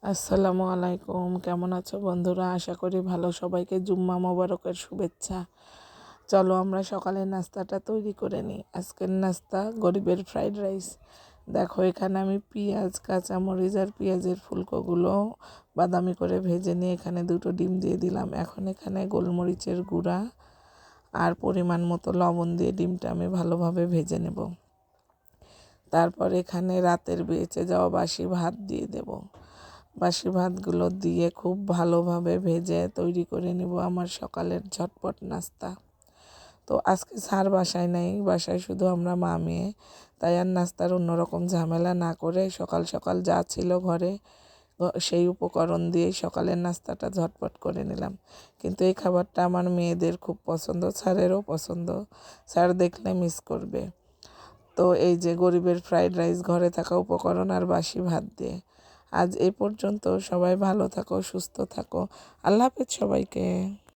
আসসালামু আলাইকুম, কেমন আছো বন্ধুরা? আশা করি ভালো। সবাইকে জুম্মা মোবারকের শুভেচ্ছা। চলো আমরা সকালের নাস্তাটা তৈরি করে নিই। আজকের নাস্তা গরিবের ফ্রাইড রাইস। দেখো এখানে আমি পেঁয়াজ, কাঁচামরিচ আর পেঁয়াজের ফুলকোগুলো বাদামি করে ভেজে নিয়ে এখানে 2টো ডিম দিয়ে দিলাম। এখন এখানে গোলমরিচের গুঁড়া আর পরিমাণ মতো লবণ দিয়ে ডিমটা আমি ভালোভাবে ভেজে নেব। তারপর এখানে রাতের বেঁচে যাওয়া বাসি ভাত দিয়ে দেব। বাসি ভাতগুলো দিয়ে খুব ভালোভাবে ভেজে তৈরি করে নেব আমার সকালের ঝটপট নাস্তা। তো আজকে স্যার বাসায় নেই, বাসায় শুধু আমরা মা মেয়ে, তাই আর নাস্তার অন্যরকম ঝামেলা না করে সকাল সকাল যা ছিল ঘরে সেই উপকরণ দিয়েই সকালের নাস্তাটা ঝটপট করে নিলাম। কিন্তু এই খাবারটা আমার মেয়েদের খুব পছন্দ, স্যারেরও পছন্দ, স্যার দেখলে মিস করবে। তো এই যে গরিবের ফ্রাইড রাইস ঘরে থাকা উপকরণ আর বাসি ভাত দিয়ে। আজ এই পর্যন্ত। সবাই ভালো থাকো, সুস্থ থাকো। আল্লাহ হাফেজ সবাইকে।